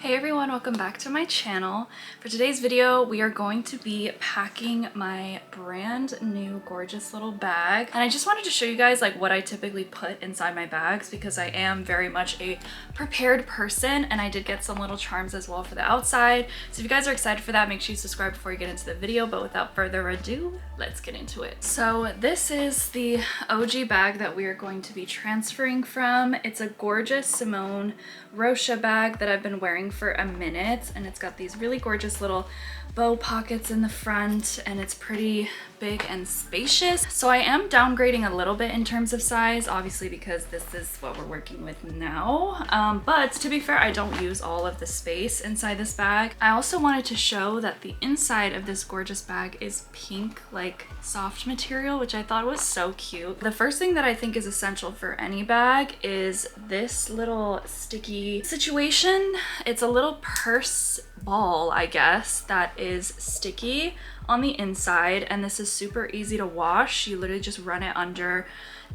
Hey everyone, welcome back to my channel. For today's video, we are going to be packing my brand new gorgeous little bag. And I just wanted to show you guys like what I typically put inside my bags because I am very much a prepared person and I did get some little charms as well for the outside. So if you guys are excited for that, make sure you subscribe before you get into the video. But without further ado, let's get into it. So this is the OG bag that we are going to be transferring from. It's a gorgeous Simone Rocha bag that I've been wearing for a minute, and it's got these really gorgeous little bow pockets in the front, and it's pretty big and spacious. So I am downgrading a little bit in terms of size, obviously because this is what we're working with now. But to be fair, I don't use all of the space inside this bag. I also wanted to show that the inside of this gorgeous bag is pink, like soft material, which I thought was so cute. The first thing that I think is essential for any bag is this little sticky situation. It's a little purse ball, I guess, that is sticky on the inside, and this is super easy to wash. You literally just run it under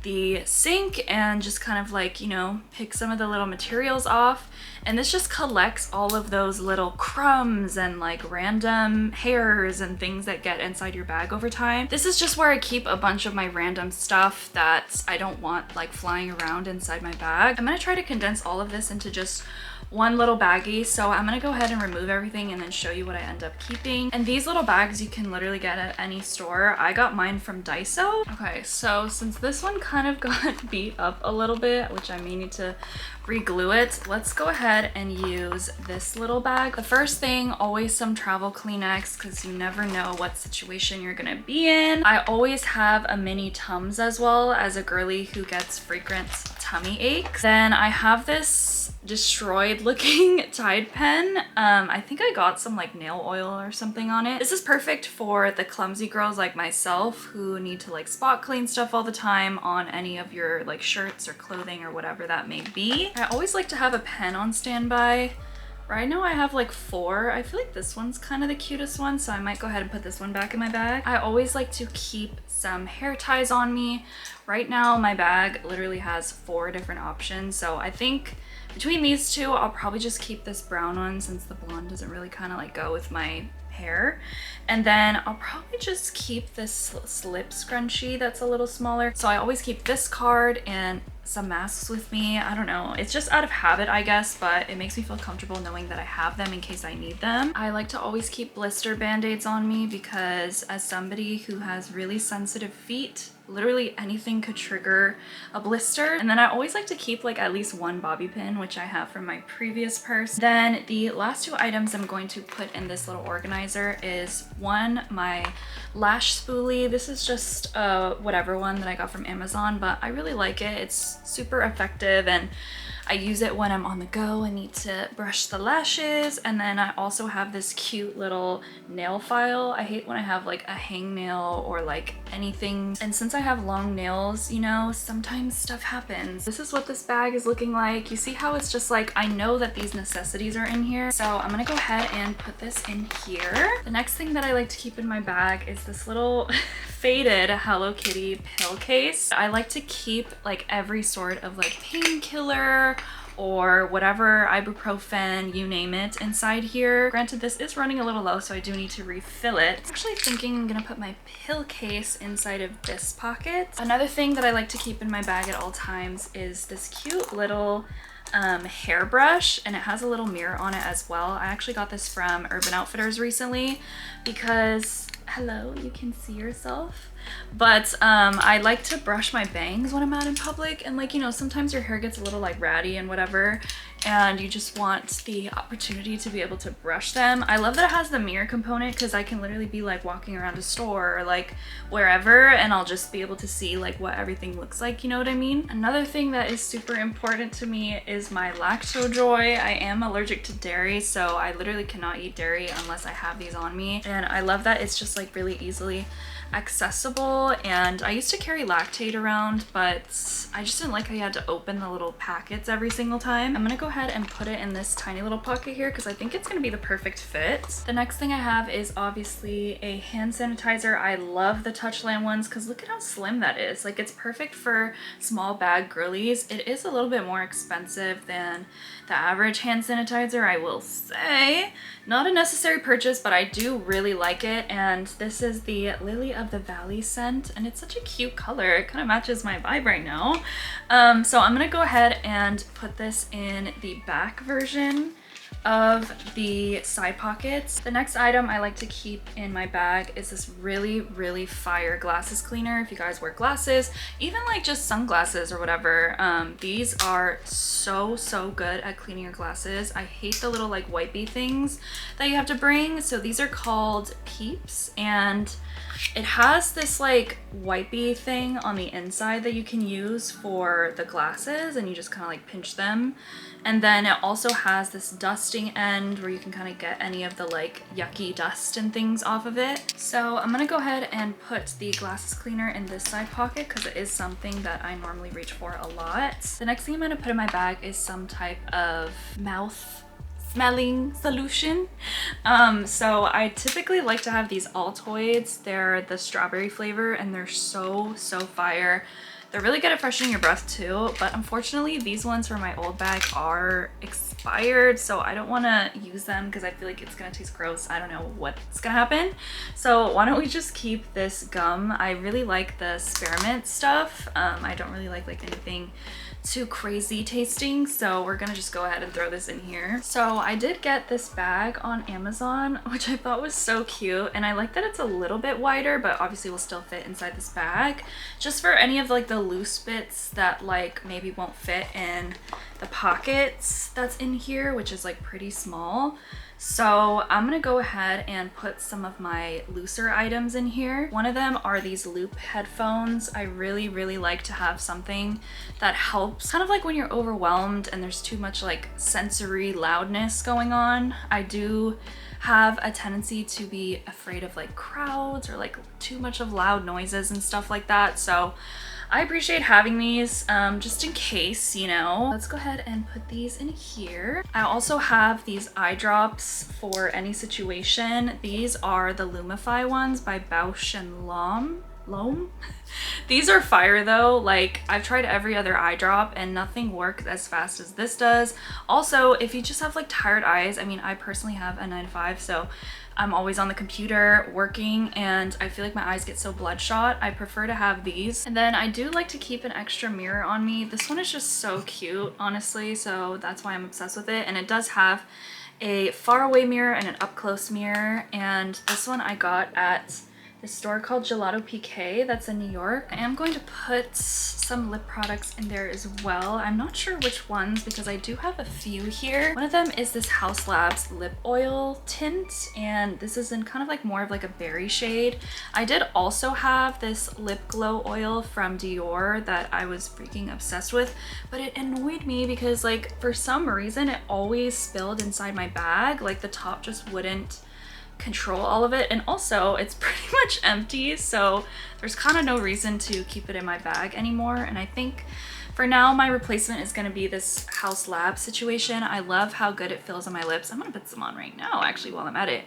the sink and just kind of like, you know, pick some of the little materials off, and this just collects all of those little crumbs and like random hairs and things that get inside your bag over time. This is just where I keep a bunch of my random stuff that I don't want like flying around inside my bag. I'm gonna try to condense all of this into just one little baggie, so I'm gonna go ahead and remove everything and then show you what I end up keeping. And these little bags you can literally get at any store. I got mine from Daiso. Okay, so since this one kind of got beat up a little bit, which I may need to re-glue it, let's go ahead and use this little bag. The first thing, always some travel Kleenex because you never know what situation you're gonna be in. I always have a mini Tums as well, as a girly who gets frequent tummy aches. Then I have this destroyed looking Tide pen. I think I got some like nail oil or something on it. This is perfect for the clumsy girls like myself who need to like spot clean stuff all the time on any of your like shirts or clothing or whatever that may be. I always like to have a pen on standby. Right now I have like 4. I feel like this one's kind of the cutest one, so I might go ahead and put this one back in my bag. I always like to keep some hair ties on me. Right now my bag literally has 4 different options, so I think between these two I'll probably just keep this brown one since the blonde doesn't really kind of like go with my hair. And then I'll probably just keep this slip scrunchie that's a little smaller. So I always keep this card and some masks with me. I don't know, it's just out of habit I guess, but it makes me feel comfortable knowing that I have them in case I need them. I like to always keep blister band-aids on me because as somebody who has really sensitive feet, literally anything could trigger a blister. And then I always like to keep like at least one bobby pin, which I have from my previous purse. Then the last 2 items I'm going to put in this little organizer is one, my lash spoolie. This is just whatever one that I got from Amazon, but I really like it. It's super effective and I use it when I'm on the go. I need to brush the lashes. And then I also have this cute little nail file. I hate when I have like a hangnail or like anything. And since I have long nails, you know, sometimes stuff happens. This is what this bag is looking like. You see how it's just like, I know that these necessities are in here. So I'm gonna go ahead and put this in here. The next thing that I like to keep in my bag is this little faded Hello Kitty pill case. I like to keep like every sort of like painkiller or whatever, ibuprofen, you name it, inside here. Granted, this is running a little low, so I do need to refill it. I'm actually thinking I'm gonna put my pill case inside of this pocket. Another thing that I like to keep in my bag at all times is this cute little hairbrush, and it has a little mirror on it as well. I actually got this from Urban Outfitters recently because, hello, you can see yourself. But I like to brush my bangs when I'm out in public, and like, you know, sometimes your hair gets a little like ratty and whatever, and you just want the opportunity to be able to brush them. I love that it has the mirror component because I can literally be like walking around a store or like wherever, and I'll just be able to see like what everything looks like, you know what I mean? Another thing that is super important to me is my Lactojoy. I am allergic to dairy, so I literally cannot eat dairy unless I have these on me, and I love that it's just just like really easily accessible. And I used to carry Lactate around, but I just didn't like how you had to open the little packets every single time. I'm gonna go ahead and put it in this tiny little pocket here because I think it's gonna be the perfect fit. The next thing I have is obviously a hand sanitizer. I love the Touchland ones because look at how slim that is. Like, it's perfect for small bag girlies. It is a little bit more expensive than the average hand sanitizer, I will say. Not a necessary purchase, but I do really like it. And this is the Lily of the Valley scent, and it's such a cute color. It kind of matches my vibe right now. So I'm gonna go ahead and put this in the back version of the side pockets. The next item I like to keep in my bag is this really fire glasses cleaner. If you guys wear glasses, even like just sunglasses or whatever, these are so good at cleaning your glasses. I hate the little like wipey things that you have to bring. So these are called Peeps, and it has this like wipey thing on the inside that you can use for the glasses, and you just kind of like pinch them. And then it also has this dusting end where you can kind of get any of the like yucky dust and things off of it. So I'm gonna go ahead and put the glasses cleaner in this side pocket because it is something that I normally reach for a lot. The next thing I'm gonna put in my bag is some type of mouth smelling solution. So I typically like to have these Altoids. They're the strawberry flavor and they're so fire. They're really good at freshening your breath too, but unfortunately these ones from my old bag are expired, so I don't want to use them because I feel like it's gonna taste gross. I don't know what's gonna happen. So why don't we just keep this gum? I really like the spearmint stuff. I don't really like anything too crazy tasting, so we're gonna just go ahead and throw this in here. So I did get this bag on Amazon, which I thought was so cute, and I like that it's a little bit wider, but obviously will still fit inside this bag, just for any of like the loose bits that like maybe won't fit in the pockets that's in here, which is like pretty small. So I'm gonna go ahead and put some of my looser items in here. One of them are these loop headphones. I really like to have something that helps kind of like when you're overwhelmed and there's too much like sensory loudness going on. I do have a tendency to be afraid of like crowds or like too much of loud noises and stuff like that. So I appreciate having these just in case, you know. Let's go ahead and put these in here. I also have these eye drops for any situation. These are the Lumify ones by Bausch and Lomb. These are fire though. Like, I've tried every other eye drop and nothing works as fast as this does. Also, if you just have like tired eyes, I mean, I personally have a 9-to-5, so I'm always on the computer working and I feel like my eyes get so bloodshot. I prefer to have these. And then I do like to keep an extra mirror on me. This one is just so cute, honestly, so that's why I'm obsessed with it. And it does have a faraway mirror and an up close mirror, and this one I got at this store called Gelato PK that's in New York. I am going to put some lip products in there as well. I'm not sure which ones because I do have a few here. One of them is this Haus Labs lip oil tint, and this is in kind of like more of like a berry shade. I did also have this lip glow oil from Dior that I was freaking obsessed with, but it annoyed me because like for some reason it always spilled inside my bag. Like the top just wouldn't control all of it, and also it's pretty much empty, so there's kind of no reason to keep it in my bag anymore. And I think for now my replacement is going to be this Haus Lab situation. I love how good it feels on my lips. I'm gonna put some on right now actually while I'm at it,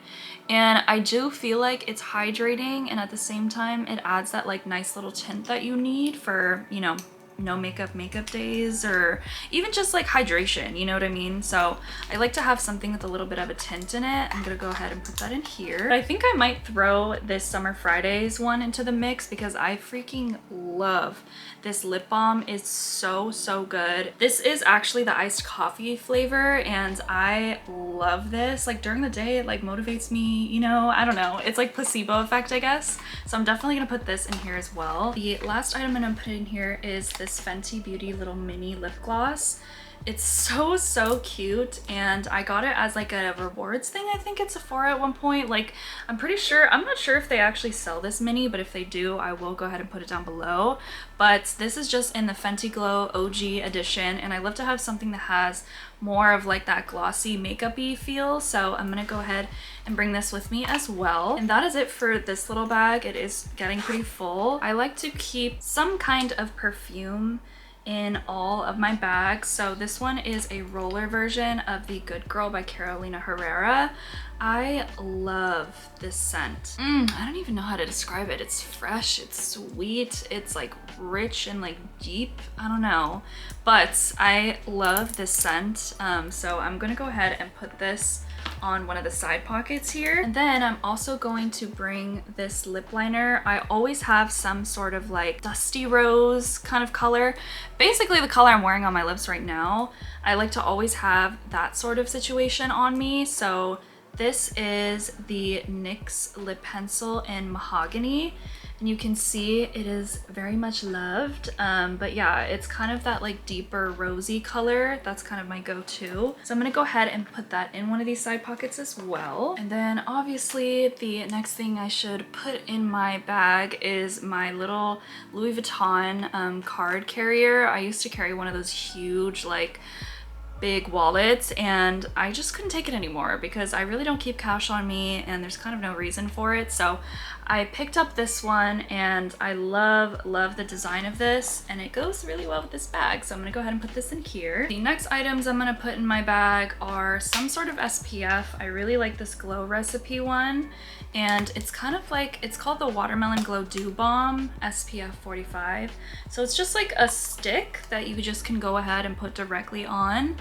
and I do feel like it's hydrating, and at the same time it adds that like nice little tint that you need for, you know, no makeup days, or even just like hydration, you know what I mean? So I like to have something with a little bit of a tint in it. I'm gonna go ahead and put that in here. But I think I might throw this Summer Fridays one into the mix because I freaking love this lip balm. It's so good. This is actually the iced coffee flavor, and I love this. Like during the day it like motivates me, you know, I don't know, it's like placebo effect, I guess. So I'm definitely gonna put this in here as well. The last item I'm gonna put in here is this Fenty Beauty little mini lip gloss. It's so cute, and I got it as like a rewards thing, I think, at Sephora at one point. Like, I'm not sure if they actually sell this mini, but if they do, I will go ahead and put it down below. But this is just in the Fenty Glow OG edition, and I love to have something that has more of like that glossy makeup-y feel, so I'm gonna go ahead and bring this with me as well. And that is it for this little bag. It is getting pretty full. I like to keep some kind of perfume in all of my bags. So this one is a roller version of the Good Girl by Carolina Herrera. I love this scent. I don't even know how to describe it. It's fresh, it's sweet, it's like rich and like deep. I don't know, but I love this scent. So I'm gonna go ahead and put this on one of the side pockets here. And then I'm also going to bring this lip liner. I always have some sort of like dusty rose kind of color. Basically the color I'm wearing on my lips right now. I like to always have that sort of situation on me. So this is the NYX lip pencil in Mahogany, and you can see it is very much loved. But yeah, it's kind of that like deeper rosy color. That's kind of my go-to. So I'm gonna go ahead and put that in one of these side pockets as well. And then obviously the next thing I should put in my bag is my little Louis Vuitton card carrier. I used to carry one of those huge like big wallets, and I just couldn't take it anymore because I really don't keep cash on me and there's kind of no reason for it. So I picked up this one, and I love the design of this, and it goes really well with this bag. So I'm gonna go ahead and put this in here. The next items I'm gonna put in my bag are some sort of SPF. I really like this Glow Recipe one, and it's kind of like, it's called the Watermelon Glow Dew Balm SPF 45. So it's just like a stick that you just can go ahead and put directly on.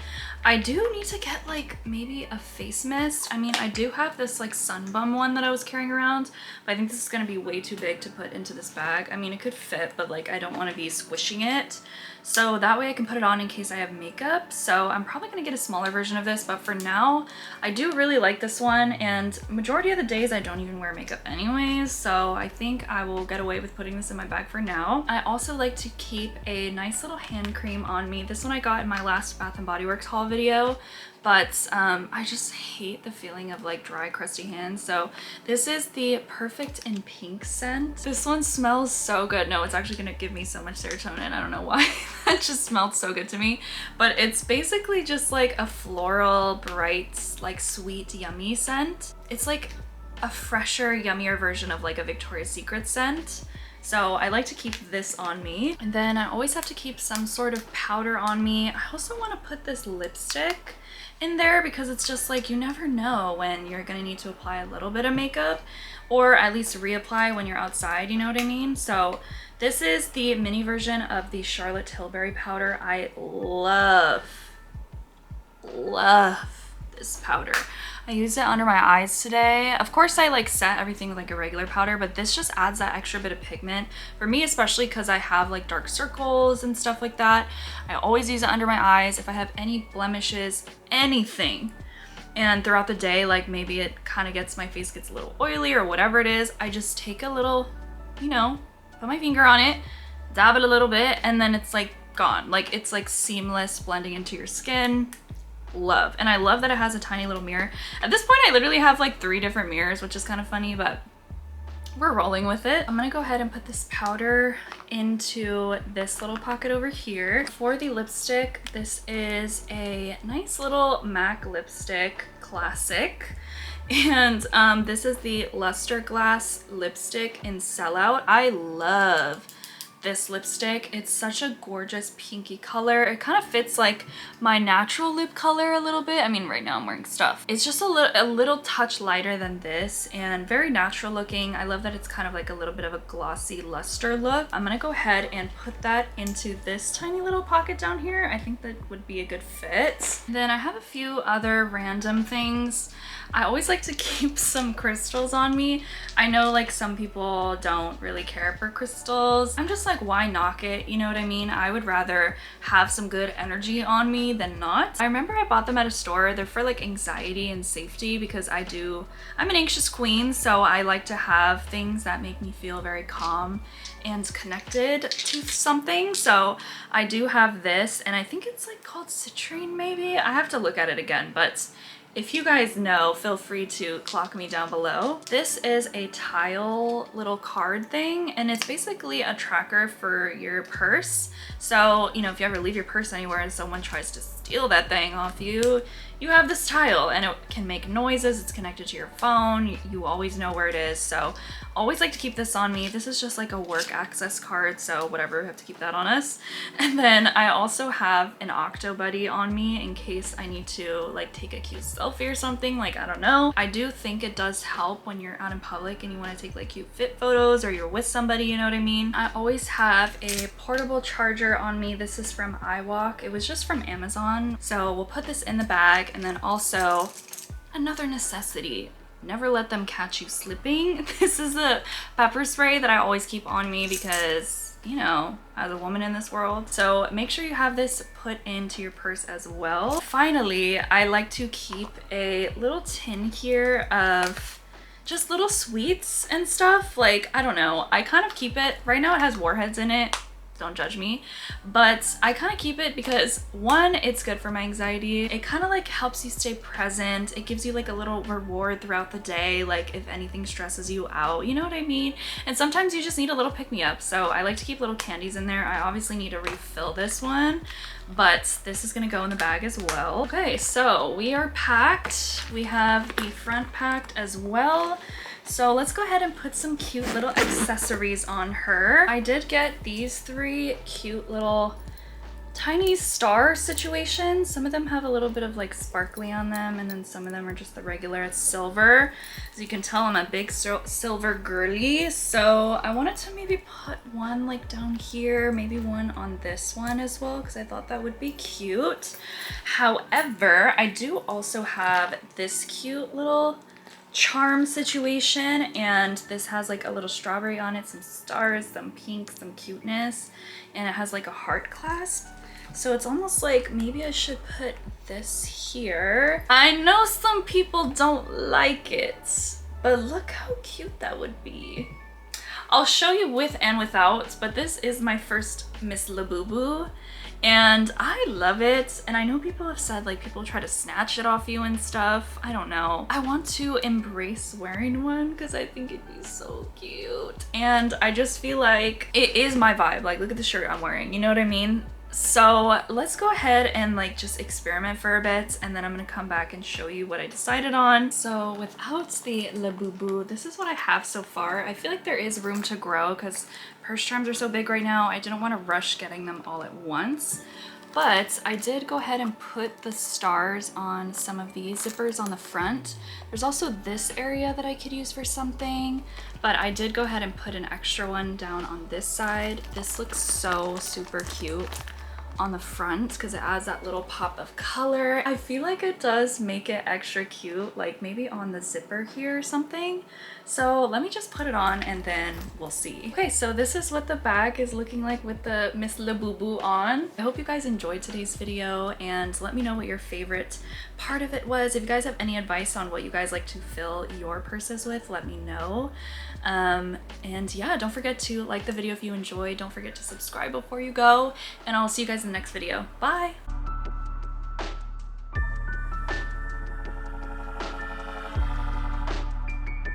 I do need to get like maybe a face mist. I mean, I do have this like Sun Bum one that I was carrying around, but I think this is gonna be way too big to put into this bag. I mean, it could fit, but like I don't want to be squishing it. So that way I can put it on in case I have makeup. So I'm probably gonna get a smaller version of this, but for now, I do really like this one, and majority of the days I don't even wear makeup anyways, so I think I will get away with putting this in my bag for now. I also like to keep a nice little hand cream on me. This one I got in my last Bath & Body Works haul video, but I just hate the feeling of like dry, crusty hands. So this is the Perfect in Pink scent. This one smells so good. No, it's actually gonna give me so much serotonin. I don't know why. That just smelled so good to me. But it's basically just like a floral, bright, like sweet, yummy scent. It's like a fresher, yummier version of like a Victoria's Secret scent. So I like to keep this on me. And then I always have to keep some sort of powder on me. I also want to put this lipstick in there because it's just like, you never know when you're gonna need to apply a little bit of makeup, or at least reapply when you're outside, you know what I mean? So this is the mini version of the Charlotte Tilbury powder. I love this powder. I used it under my eyes today. Of course, I like set everything with like a regular powder, but this just adds that extra bit of pigment for me, especially because I have like dark circles and stuff like that. I always use it under my eyes if I have any blemishes, anything. And throughout the day, like maybe it kind of gets, my face gets a little oily or whatever it is, I just take a little, you know, put my finger on it, dab it a little bit, and then it's like gone. Like it's like seamless blending into your skin. Love. And I love that it has a tiny little mirror. At this point I literally have like 3 different mirrors, which is kind of funny, but we're rolling with it. I'm gonna go ahead and put this powder into this little pocket over here. For the lipstick, this is a nice little MAC lipstick, classic. And this is the Lustreglass lipstick in Sellout. I love this lipstick. It's such a gorgeous pinky color. It kind of fits like my natural lip color a little bit. I mean, right now I'm wearing stuff. It's just a little touch lighter than this and very natural looking. I love that it's kind of like a little bit of a glossy luster look. I'm gonna go ahead and put that into this tiny little pocket down here. I think that would be a good fit. Then I have a few other random things. I always like to keep some crystals on me. I know like some people don't really care for crystals. I'm just like, why knock it? You know what I mean? I would rather have some good energy on me than not. I remember I bought them at a store. They're for like anxiety and safety because I'm an anxious queen, so I like to have things that make me feel very calm and connected to something. So I do have this, and I think it's like called citrine maybe. I have to look at it again, but if you guys know, feel free to clock me down below. This is a tile little card thing, and it's basically a tracker for your purse. So, you know, if you ever leave your purse anywhere and someone tries to steal that thing off you, you have this tile and it can make noises. It's connected to your phone. You always know where it is. So always like to keep this on me. This is just like a work access card, so whatever, we have to keep that on us. And then I also have an Octo Buddy on me in case I need to like take a cute selfie or something, like I don't know. I do think it does help when you're out in public and you want to take like cute fit photos or you're with somebody, you know what I mean? I always have a portable charger on me. This is from iWalk. It was just from Amazon. So we'll put this in the bag, and then also another necessity. Never let them catch you slipping. This is a pepper spray that I always keep on me because, you know, as a woman in this world. So make sure you have this put into your purse as well. Finally, I like to keep a little tin here of just little sweets and stuff. Like, I don't know, I kind of keep it, right now it has warheads in it. Don't judge me, but I kind of keep it because one, it's good for my anxiety. It kind of like helps you stay present. It gives you like a little reward throughout the day, like if anything stresses you out, you know what I mean? And sometimes you just need a little pick-me-up, so I like to keep little candies in there. I obviously need to refill this one, but this is gonna go in the bag as well. Okay, so we are packed. We have the front packed as well. So let's go ahead and put some cute little accessories on her. I did get these 3 cute little tiny star situations. Some of them have a little bit of like sparkly on them, and then some of them are just the regular. It's silver. As you can tell, I'm a big silver girly. So I wanted to maybe put one like down here, maybe one on this one as well, because I thought that would be cute. However, I do also have this cute little charm situation, and this has like a little strawberry on it, some stars, some pink, some cuteness, and it has like a heart clasp. So it's almost like maybe I should put this here. I know some people don't like it, but look how cute that would be. I'll show you with and without, but this is my first Miss Labubu, and I love it. And I know people have said like people try to snatch it off you and stuff. I don't know. I want to embrace wearing one because I think it'd be so cute. And I just feel like it is my vibe. Like, look at the shirt I'm wearing, you know what I mean? So let's go ahead and like just experiment for a bit, and then I'm gonna come back and show you what I decided on. So without the labubu, this is what I have so far. I feel like there is room to grow because purse charms are so big right now. I didn't want to rush getting them all at once, but I did go ahead and put the stars on some of these zippers on the front. There's also this area that I could use for something, but I did go ahead and put an extra one down on this side. This looks so super cute on the front because it adds that little pop of color. I feel like it does make it extra cute, like maybe on the zipper here or something. So let me just put it on and then we'll see. Okay, so this is what the bag is looking like with the Miss Labubu on. I hope you guys enjoyed today's video, and let me know what your favorite part of it was. If you guys have any advice on what you guys like to fill your purses with, let me know. And yeah, don't forget to like the video if you enjoyed. Don't forget to subscribe before you go, and I'll see you guys in the next video. Bye!